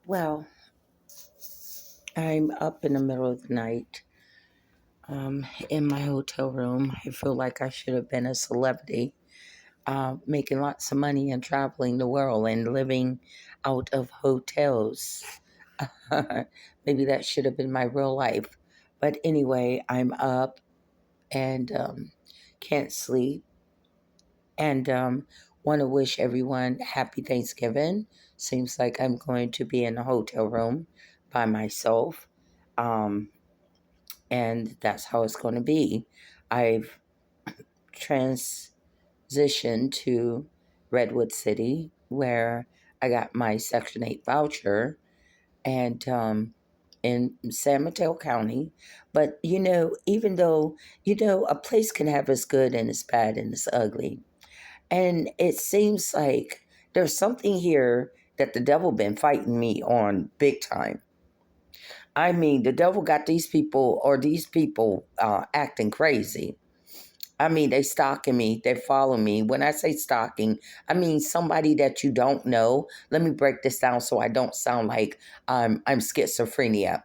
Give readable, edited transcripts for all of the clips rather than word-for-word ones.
Well, I'm up in the middle of the night in my hotel room. I feel like I should have been a celebrity, making lots of money and traveling the world and living out of hotels. Maybe that should have been my real life. But anyway, I'm up and can't sleep and want to wish everyone happy Thanksgiving. Seems like I'm going to be in a hotel room by myself. Um, and that's how it's going to be. I've transitioned to Redwood City where I got my Section 8 voucher and in San Mateo County. But, even though, a place can have its good and its bad and its ugly. And it seems like there's something here that the devil been fighting me on big time. I mean, the devil got these people acting crazy. I mean, they stalking me, they follow me. When I say stalking, I mean somebody that you don't know. Let me break this down so I don't sound like I'm schizophrenia.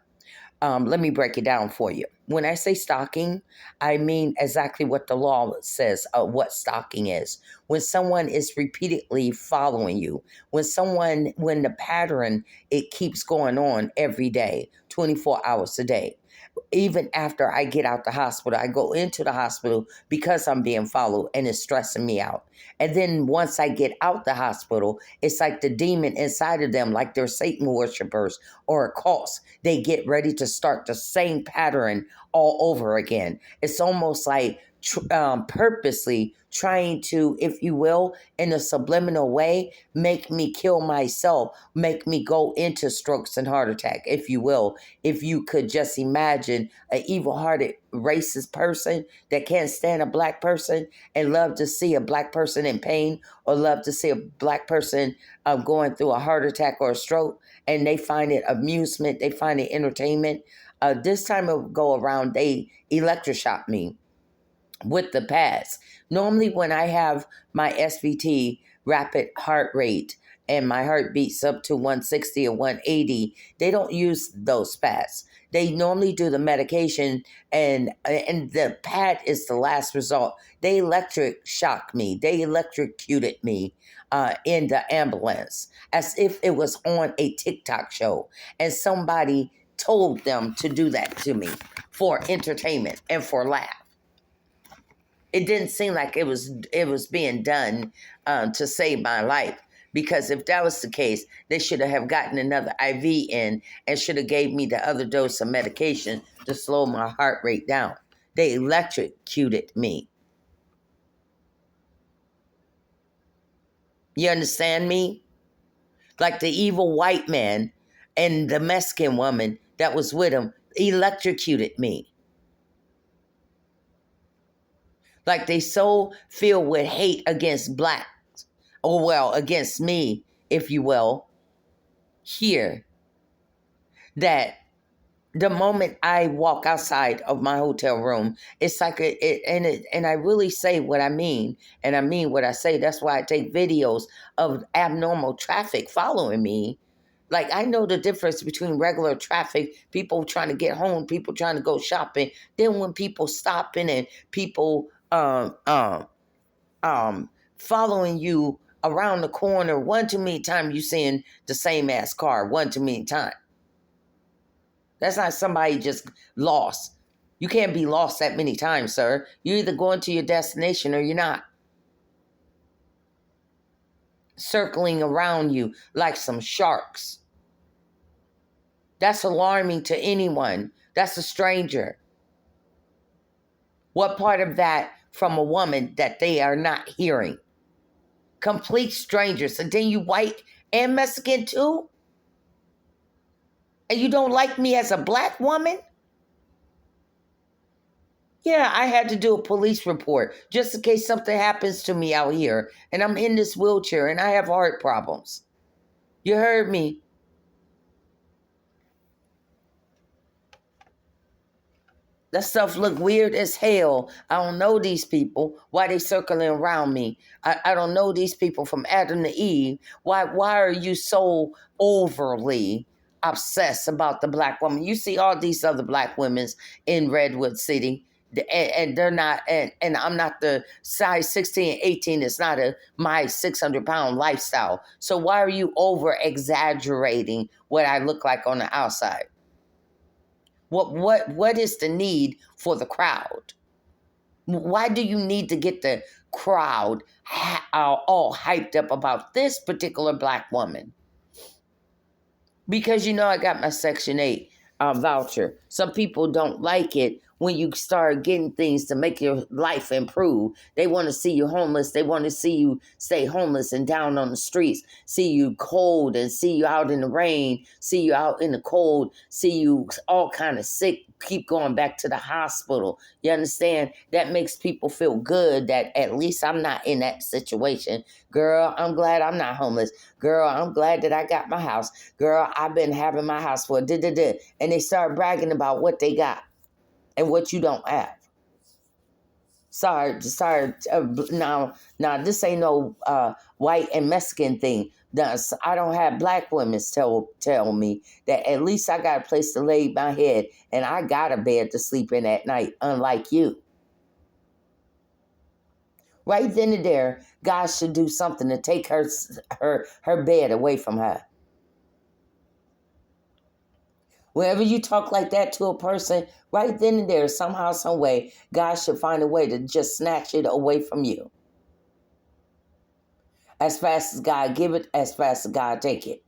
Let me break it down for you. When I say stalking, I mean exactly what the law says what stalking is. When someone is repeatedly following you, when the pattern, it keeps going on every day, 24 hours a day, even after I get out the hospital, I go into the hospital because I'm being followed and it's stressing me out. And then once I get out the hospital, it's like the demon inside of them, like they're Satan worshipers or cults. They get ready to start the same pattern all over again. It's almost like purposely trying to, if you will, in a subliminal way, make me kill myself, make me go into strokes and heart attack, if you will. If you could just imagine an evil-hearted racist person that can't stand a black person and love to see a black person in pain or love to see a black person going through a heart attack or a stroke, and they find it amusement, they find it entertainment. This time of go around, they electroshock me with the pads. Normally, when I have my SVT, rapid heart rate, and my heart beats up to 160 or 180, they don't use those pads. They normally do the medication, and the pad is the last result. They electric shocked me. They electrocuted me in the ambulance as if it was on a TikTok show, and somebody told them to do that to me for entertainment and for laugh. It didn't seem like it was being done to save my life. Because if that was the case, they should have gotten another IV in and should have gave me the other dose of medication to slow my heart rate down. They electrocuted me. You understand me? Like the evil white man and the Mexican woman that was with him electrocuted me. Like they so filled with hate against black, or well, against me, if you will, here, that the moment I walk outside of my hotel room, it's like and I really say what I mean, and I mean what I say. That's why I take videos of abnormal traffic following me. Like I know the difference between regular traffic, people trying to get home, people trying to go shopping, then when people stopping and people um, following you around the corner one too many times, you seeing the same ass car one too many times. That's not somebody just lost. You can't be lost that many times, sir. You're either going to your destination or you're not. Circling around you like some sharks. That's alarming to anyone. That's a stranger. What part of that from a woman that they are not hearing? Complete strangers. And then you white and Mexican too? And you don't like me as a black woman? Yeah, I had to do a police report just in case something happens to me out here and I'm in this wheelchair and I have heart problems. You heard me. That stuff look weird as hell. I don't know these people. Why they circling around me? I don't know these people from Adam to Eve. Why are you so overly obsessed about the black woman? You see all these other black women in Redwood City, and they're not, and I'm not the size 16, 18. It's not my 600-pound lifestyle. So why are you over exaggerating what I look like on the outside? What is the need for the crowd? Why do you need to get the crowd all hyped up about this particular black woman? Because I got my Section 8 voucher. Some people don't like it when you start getting things to make your life improve. They want to see you homeless. They want to see you stay homeless and down on the streets, see you cold and see you out in the rain, see you out in the cold, see you all kind of sick, keep going back to the hospital. You understand? That makes people feel good that at least I'm not in that situation. Girl, I'm glad I'm not homeless. Girl, I'm glad that I got my house. Girl, I've been having my house for da-da-da. And they start bragging about what they got and what you don't have. Sorry. Now, this ain't no white and Mexican thing. I don't have black women tell me that at least I got a place to lay my head and I got a bed to sleep in at night, unlike you. Right then and there, God should do something to take her bed away from her. Whenever you talk like that to a person, right then and there, somehow, some way, God should find a way to just snatch it away from you. As fast as God give it, as fast as God take it.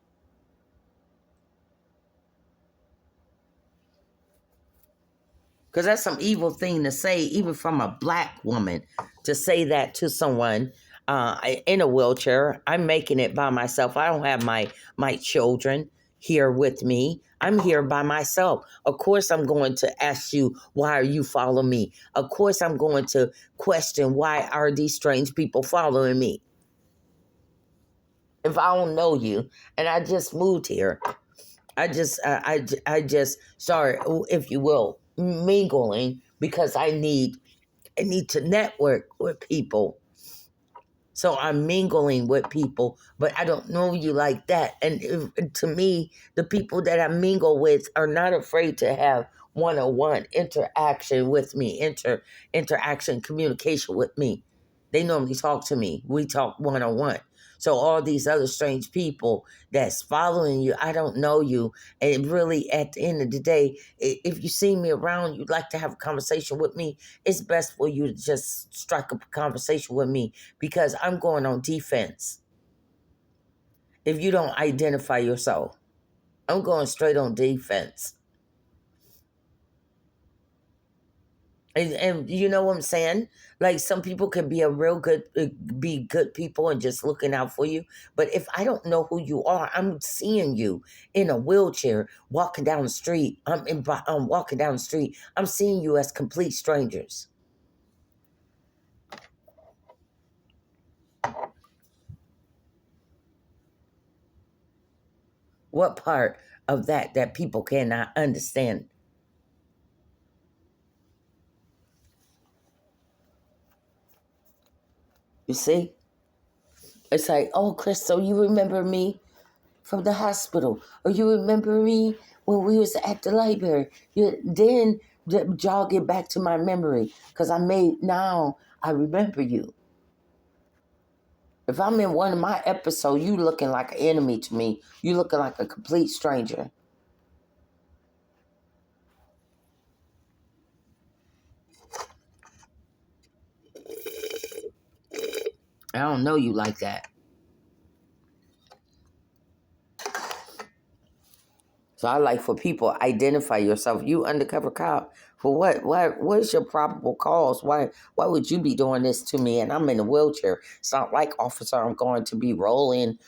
Because that's some evil thing to say, even from a black woman, to say that to someone in a wheelchair. I'm making it by myself. I don't have my children here with me. I'm here by myself. Of course, I'm going to ask you, why are you following me? Of course, I'm going to question, why are these strange people following me? If I don't know you and I just moved here, I just sorry, if you will, mingling because I need to network with people. So I'm mingling with people, but I don't know you like that. And to me, the people that I mingle with are not afraid to have one-on-one interaction with me, interaction, communication with me. They normally talk to me. We talk one-on-one. So all these other strange people that's following you, I don't know you. And really, at the end of the day, if you see me around, you'd like to have a conversation with me, it's best for you to just strike up a conversation with me because I'm going on defense. If you don't identify yourself, I'm going straight on defense. And you know what I'm saying? Like some people can be be good people and just looking out for you. But if I don't know who you are, I'm seeing you in a wheelchair walking down the street. I'm walking down the street. I'm seeing you as complete strangers. What part of that people cannot understand? You see? It's like, oh, Crystal, you remember me from the hospital, or you remember me when we was at the library. Then jog it back to my memory, because now I remember you. If I'm in one of my episodes, you looking like an enemy to me. You looking like a complete stranger. I don't know you like that. So I like for people identify yourself. You undercover cop for what? What is your probable cause? Why would you be doing this to me? And I'm in a wheelchair. It's not like, officer, I'm going to be rolling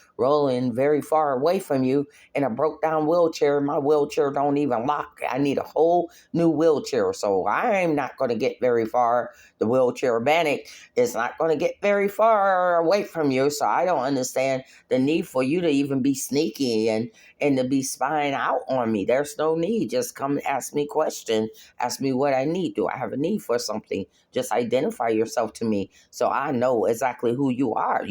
very far away from you in a broke down wheelchair. My wheelchair don't even lock. I need a whole new wheelchair. So I'm not going to get very far. The wheelchair bannock is not going to get very far away from you. So I don't understand the need for you to even be sneaky and to be spying out on me. There's no need. Just come ask me ask me what I need. Do I have a need for something? Just identify yourself to me so I know exactly who you are.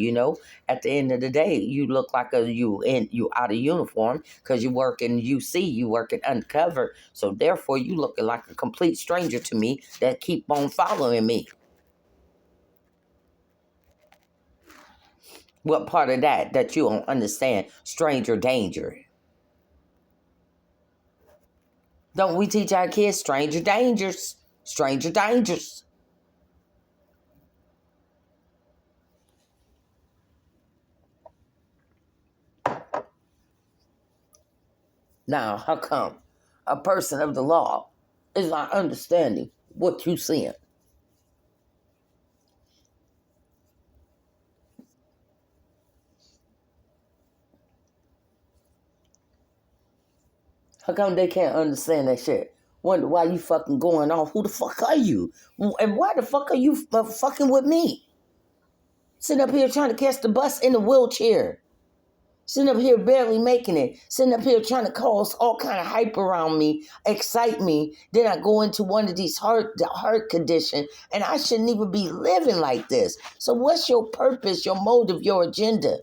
At the end of the day, you look like you out of uniform because you work in UC, you work in undercover. So therefore, you looking like a complete stranger to me that keep on following me. What part of that you don't understand? Stranger danger. Don't we teach our kids stranger dangers? Stranger dangers. Now, how come a person of the law is not understanding what you seeing? How come they can't understand that shit? Wonder why you fucking going off. Who the fuck are you? And why the fuck are you fucking with me? Sitting up here trying to catch the bus in a wheelchair. Sitting up here barely making it. Sitting up here trying to cause all kind of hype around me, excite me. Then I go into one of these heart condition, and I shouldn't even be living like this. So what's your purpose, your motive, your agenda?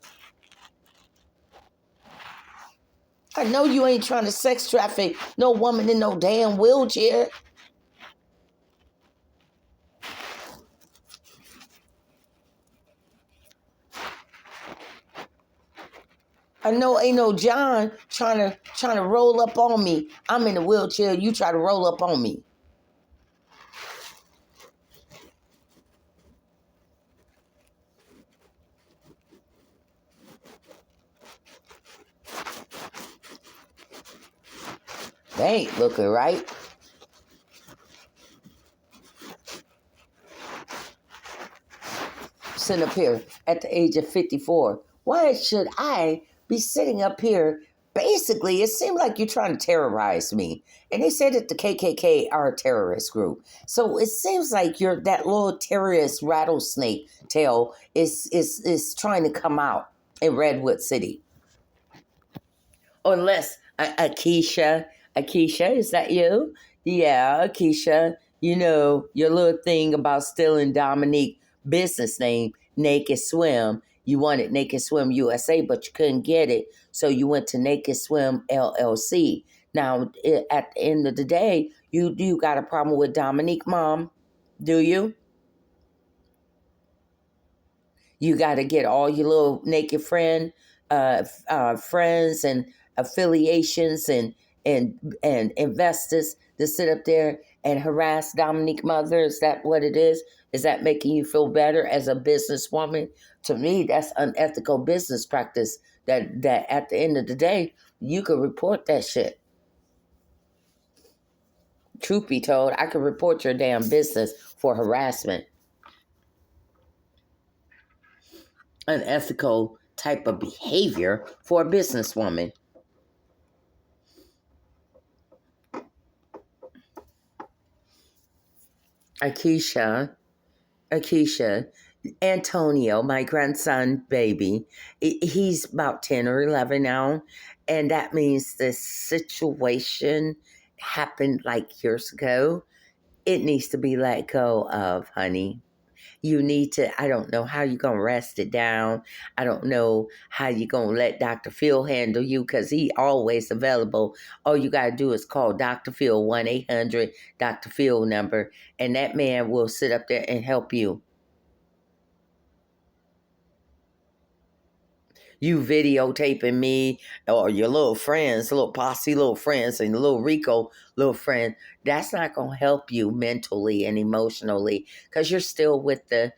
I know you ain't trying to sex traffic no woman in no damn wheelchair. I know ain't no John trying to roll up on me. I'm in a wheelchair. You try to roll up on me. They ain't looking right. Sitting up here at the age of 54. Why should I be sitting up here? Basically, it seemed like you're trying to terrorize me. And they said that the KKK are a terrorist group. So it seems like you're that little terrorist rattlesnake tail is trying to come out in Redwood City. Unless Akeisha, is that you? Yeah, Akeisha. Your little thing about stealing Dominique business name, Naked Swim. You wanted Naked Swim USA, but you couldn't get it, so you went to Naked Swim LLC. Now, at the end of the day, you got a problem with Dominique, Mom? Do you? You got to get all your little naked friends and affiliations and investors to sit up there and harass Dominique Mother. Is that what it is? Is that making you feel better as a businesswoman? To me, that's unethical business practice. That at the end of the day, you could report that shit. Truth be told, I could report your damn business for harassment. Unethical type of behavior for a businesswoman. Akeisha, Akeisha, Antonio, my grandson baby, he's about 10 or 11 now. And that means this situation happened like years ago. It needs to be let go of, honey. You need to, I don't know how you're going to rest it down. I don't know how you're going to let Dr. Phil handle you because he always available. All you got to do is call Dr. Phil, 1-800 Dr. Phil number, and that man will sit up there and help you. You videotaping me or your little friends, little posse little friends and little Rico little friend, that's not going to help you mentally and emotionally because you're still with the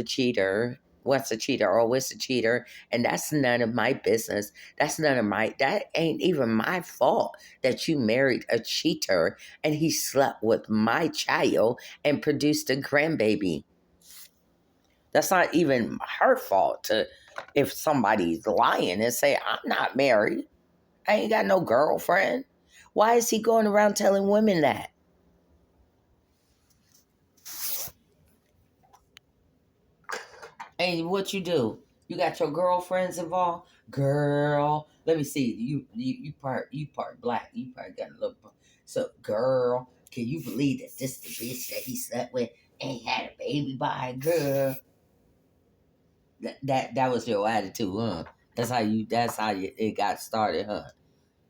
cheater. Once a cheater, always a cheater. And that's none of my business. That ain't even my fault that you married a cheater and he slept with my child and produced a grandbaby. That's not even her fault if somebody's lying and say, I'm not married. I ain't got no girlfriend. Why is he going around telling women that? And what you do? You got your girlfriends involved? Girl, let me see. You part black. You probably got a little. So, girl, Can you believe that this the bitch that he slept with and had a baby by a girl? That was your attitude, huh? It got started, huh?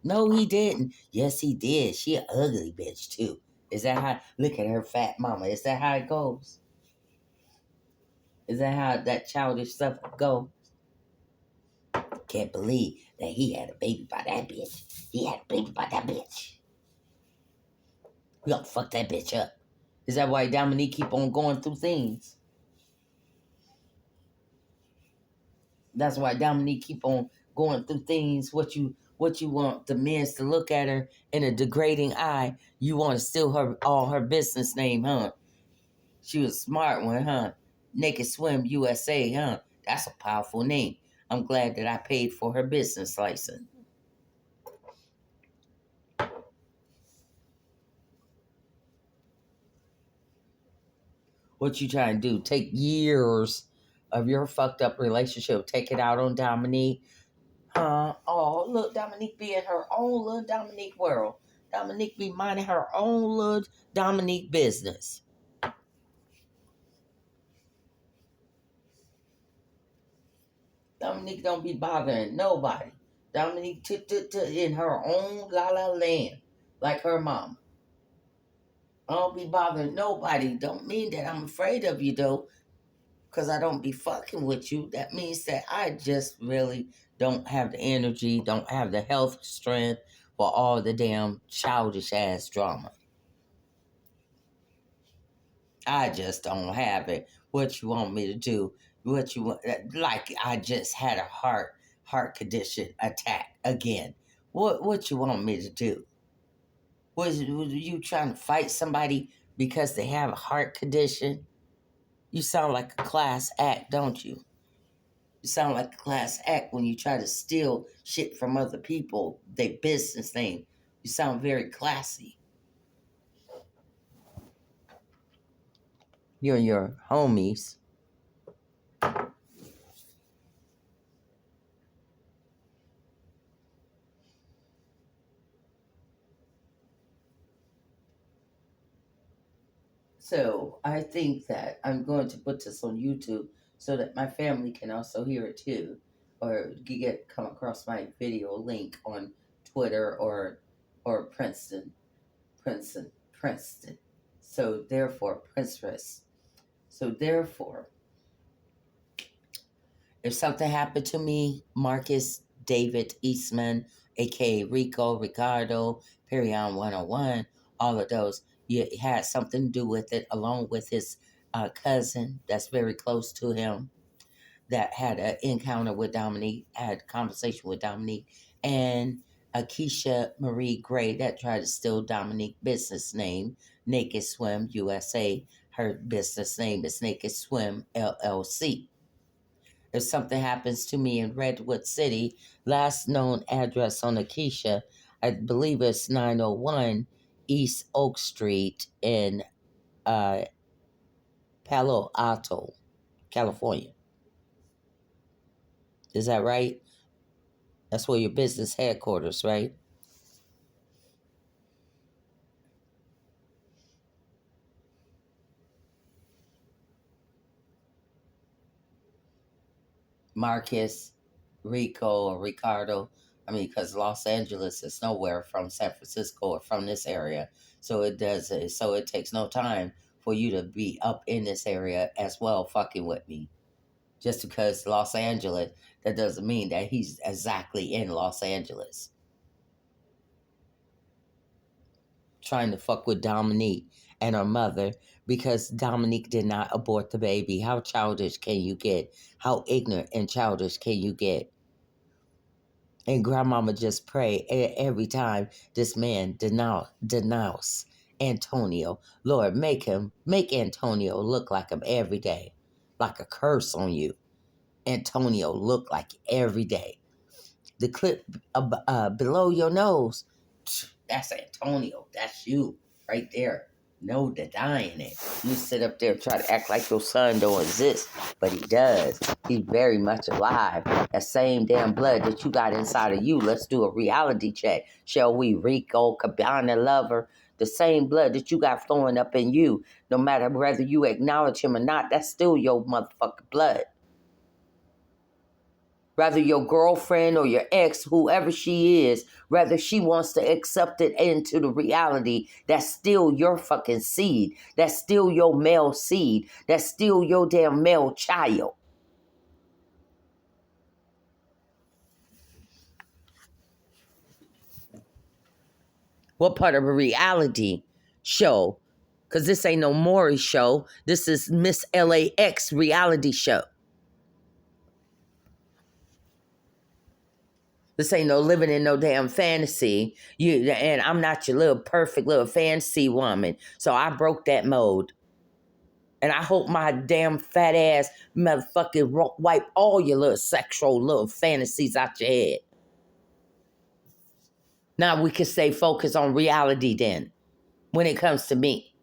No, he didn't. Yes, he did. She an ugly bitch too. Is that how? Look at her fat mama. Is that how it goes? Is that how that childish stuff go? Can't believe that he had a baby by that bitch. He had a baby by that bitch. We gonna fuck that bitch up. Is that why Dominique keep on going through things? That's why Dominique keep on going through things. What you want the men to look at her in a degrading eye? You want to steal her business name, huh? She was a smart one, huh? Naked Swim USA, huh? That's a powerful name. I'm glad that I paid for her business license. What you trying to do? Take years of your fucked up relationship, take it out on Dominique? Huh? Oh, look, Dominique be in her own little Dominique world. Dominique be minding her own little Dominique business. Dominique don't be bothering nobody. Dominique in her own la la land, like her mom. I don't be bothering nobody. Don't mean that I'm afraid of you though, because I don't be fucking with you. That means that I just really don't have the energy, don't have the health strength for all the damn childish ass drama. I just don't have it. What you want me to do? What you want? Like I just had a heart condition attack again. What you want me to do? Was you trying to fight somebody because they have a heart condition? You sound like a class act, don't you? You sound like a class act when you try to steal shit from other people, their business name. You sound very classy. You and your homies. So I think that I'm going to put this on YouTube so that my family can also hear it too, or come across my video link on Twitter or Princeton. So therefore, Princess. So therefore, if something happened to me, Marcus David Eastman, aka Ricardo, Perion 101, all of those, you had something to do with it, along with his cousin that's very close to him, that had an encounter with Dominique, had a conversation with Dominique, and Akeisha Marie Gray that tried to steal Dominique business name, Naked Swim USA. Her business name is Naked Swim LLC. If something happens to me in Redwood City, last known address on Akeisha, I believe it's 901 East Oak Street in uh, Palo Alto, California. Is that right? That's where your business headquarters, right? Marcus, Rico, or Ricardo. I mean, because Los Angeles is nowhere from San Francisco or from this area. So it takes no time for you to be up in this area as well, fucking with me. Just because Los Angeles, that doesn't mean that he's exactly in Los Angeles. Trying to fuck with Dominique and her mother because Dominique did not abort the baby. How childish can you get? How ignorant and childish can you get? And grandmama just pray every time this man denounce Antonio. Lord, make Antonio look like him every day. Like a curse on you. Antonio look like every day. The clip below your nose, that's Antonio. That's you right there. No denying it. You sit up there and try to act like your son don't exist, but he does. He's very much alive. That same damn blood that you got inside of you. Let's do a reality check. Shall we, Rico Cabana lover? the same blood that you got flowing up in you, no matter whether you acknowledge him or not, that's still your motherfucking blood. Whether your girlfriend or your ex, whoever she is, whether she wants to accept it into the reality, that's still your fucking seed. That's still your male seed. That's still your damn male child. What part of a reality show? Because this ain't no Maury show. This is Miss LAX reality show. This ain't no living in no damn fantasy. And I'm not your little perfect little fantasy woman. So I broke that mode. And I hope my damn fat ass motherfucking wipe all your little sexual little fantasies out your head. Now we can stay focused on reality then, when it comes to me.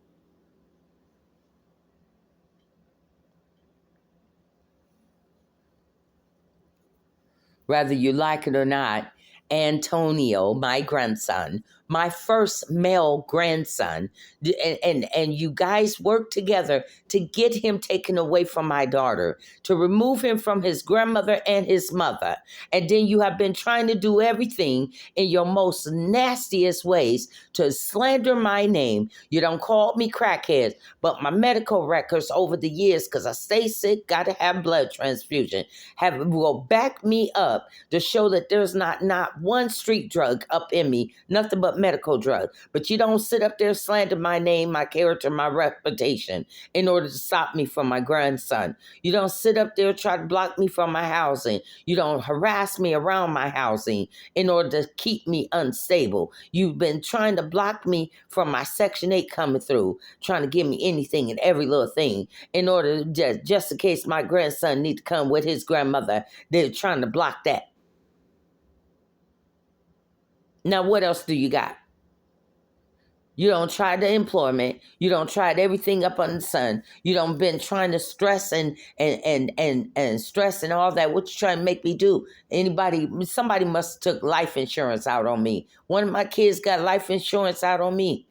Whether you like it or not, Antonio, my grandson, my first male grandson, and you guys worked together to get him taken away from my daughter, to remove him from his grandmother and his mother. And then you have been trying to do everything in your most nastiest ways to slander my name. You don't call me crackhead, but my medical records over the years, because I stay sick, got to have blood transfusion, will back me up to show that there's not one street drug up in me, nothing but medical drug. But you don't sit up there slander my name, my character, my reputation in order to stop me from my grandson. You don't sit up there try to block me from my housing. You don't harass me around my housing in order to keep me unstable. You've been trying to block me from my Section 8 coming through, trying to give me anything and every little thing in order to, just in case my grandson need to come with his grandmother. They're trying to block that. Now, what else do you got? You don't try the employment. You don't try everything up under the sun. You don't been trying to stress and stress and all that. What you trying to make me do? Somebody must have took life insurance out on me. One of my kids got life insurance out on me.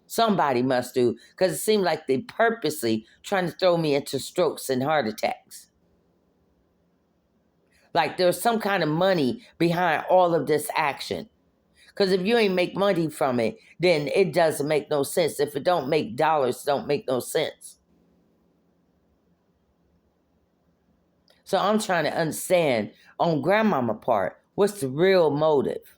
Somebody must do, because it seemed like they purposely trying to throw me into strokes and heart attacks. Like there's some kind of money behind all of this action. Because if you ain't make money from it, then it doesn't make no sense. If it don't make dollars, it don't make no sense. So I'm trying to understand on grandmama part, what's the real motive?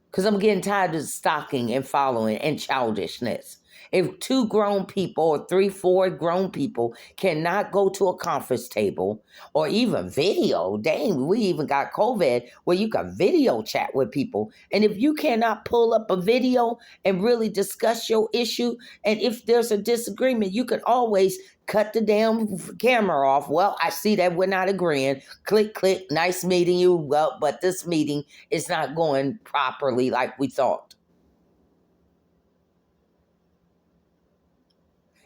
Because I'm getting tired of stalking and following and childishness. If 2 grown people or 3, 4 grown people cannot go to a conference table or even video, dang, we even got COVID where you can video chat with people. And if you cannot pull up a video and really discuss your issue, and if there's a disagreement, you can always cut the damn camera off. Well, I see that we're not agreeing. Click, click, nice meeting you. Well, but this meeting is not going properly like we thought.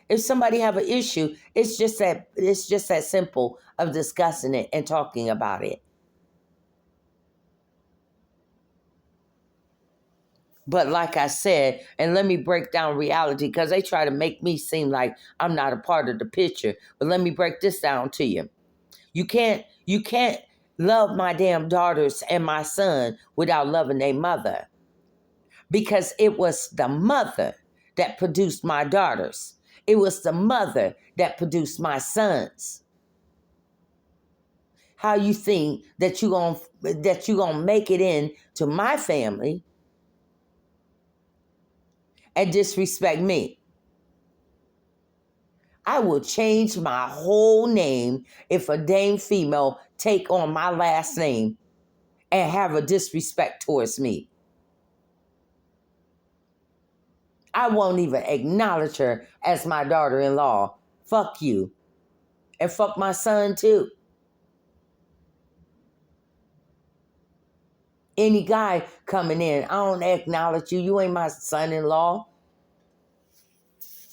If somebody have an issue, it's just that simple of discussing it and talking about it. But like I said, and let me break down reality, because they try to make me seem like I'm not a part of the picture. But let me break this down to you. You can't love my damn daughters and my son without loving their mother. Because it was the mother that produced my daughters. It was the mother that produced my sons. How you think that you gonna make it in to my family and disrespect me? I will change my whole name if a dame female take on my last name and have a disrespect towards me. I won't even acknowledge her as my daughter-in-law. Fuck you. And fuck my son too. Any guy coming in, I don't acknowledge you. You ain't my son-in-law.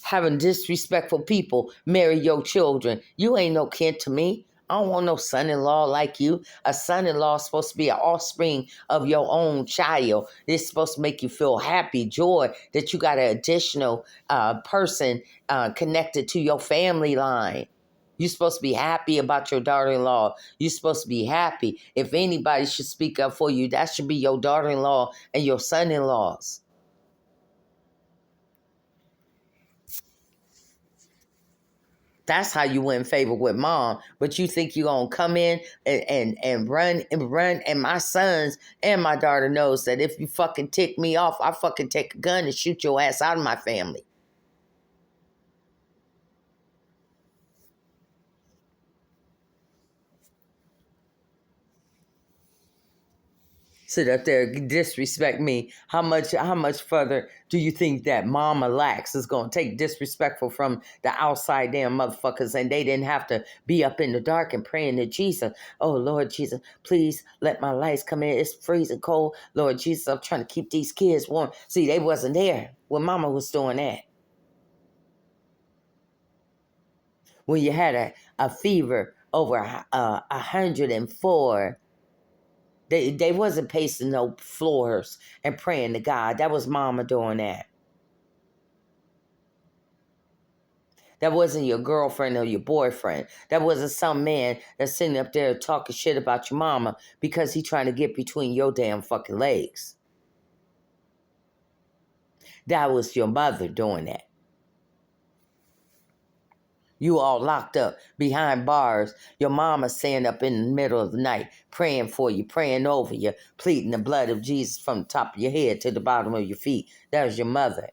Having disrespectful people marry your children. You ain't no kin to me. I don't want no son-in-law like you. A son-in-law is supposed to be an offspring of your own child. It's supposed to make you feel happy, joy that you got an additional person connected to your family line. You're supposed to be happy about your daughter-in-law. You're supposed to be happy. If anybody should speak up for you, that should be your daughter-in-law and your son-in-laws. That's how you win favor with mom. But you think you're gonna come in and run, and my sons and my daughter knows that if you fucking tick me off, I fucking take a gun and shoot your ass out of my family. Sit up there, disrespect me. How much further do you think that Mama Lax is gonna take disrespectful from the outside damn motherfuckers, and they didn't have to be up in the dark and praying to Jesus? Oh Lord Jesus, please let my lights come in. It's freezing cold. Lord Jesus, I'm trying to keep these kids warm. See, they wasn't there when Mama was doing that. When you had a fever over 104. They wasn't pacing no floors and praying to God. That was mama doing that. That wasn't your girlfriend or your boyfriend. That wasn't some man that's sitting up there talking shit about your mama because he trying to get between your damn fucking legs. That was your mother doing that. You all locked up behind bars. Your mama staying up in the middle of the night praying for you, praying over you, pleading the blood of Jesus from the top of your head to the bottom of your feet. That was your mother.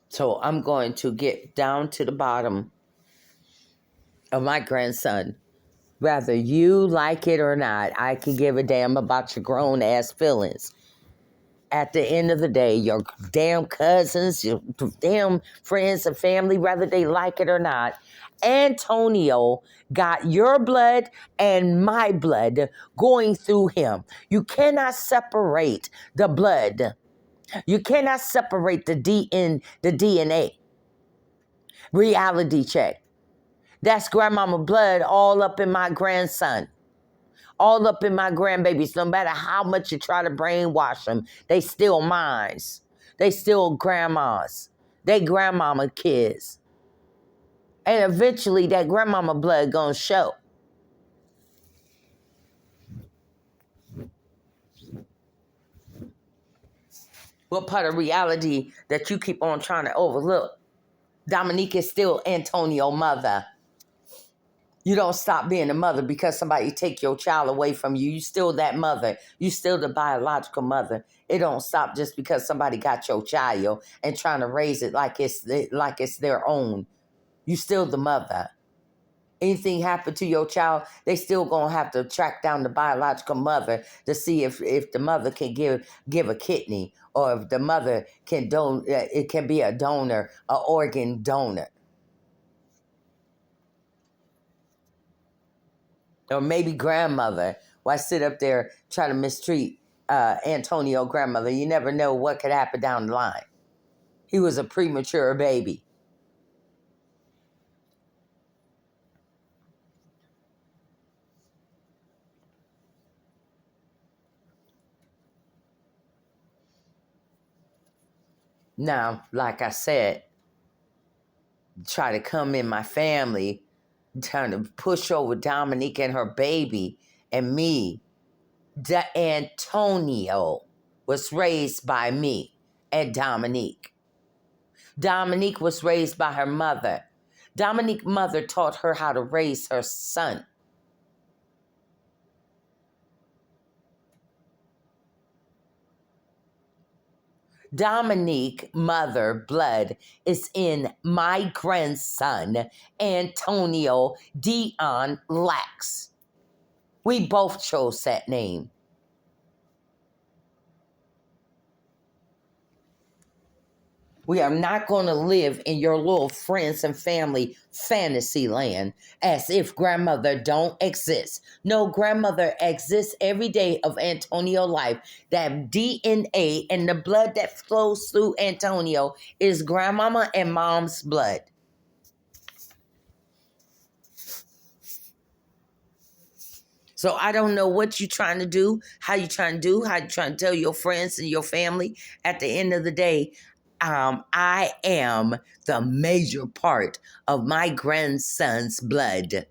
So I'm going to get down to the bottom of my grandson. Whether you like it or not, I can give a damn about your grown ass feelings. At the end of the day, your damn cousins, your damn friends and family, whether they like it or not, Antonio got your blood and my blood going through him. You cannot separate the blood. You cannot separate the DNA. Reality check. That's grandmama blood all up in my grandson. All up in my grandbabies. No matter how much you try to brainwash them, they still mines. They still grandmas. They grandmama kids. And eventually that grandmama blood gonna show. What part of reality that you keep on trying to overlook? Dominique is still Antonio's mother. You don't stop being a mother because somebody take your child away from you. You still that mother. You still the biological mother. It don't stop just because somebody got your child and trying to raise it like it's their own. You still the mother. Anything happen to your child, they still gonna have to track down the biological mother to see if the mother can give a kidney, or if the mother can it can be a donor, a organ donor. Or maybe grandmother. Why sit up there trying to mistreat Antonio grandmother? You never know what could happen down the line. He was a premature baby. Now, like I said, try to come in my family, trying to push over Dominique and her baby and me. Antonio was raised by me and Dominique. Dominique was raised by her mother. Dominique's mother taught her how to raise her son. Dominique, mother, blood is in my grandson, Antonio Dione Lax. We both chose that name. We are not going to live in your little friends and family fantasy land as if grandmother don't exist. No, grandmother exists every day of Antonio life. That DNA and the blood that flows through Antonio is grandmama and mom's blood. So I don't know what you're trying to do, how you trying to do, how you trying to tell your friends and your family. At the end of the day, I am the major part of my grandson's blood.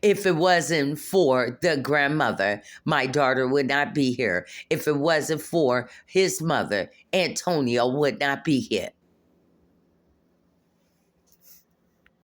If it wasn't for the grandmother, my daughter would not be here. If it wasn't for his mother, Antonio would not be here.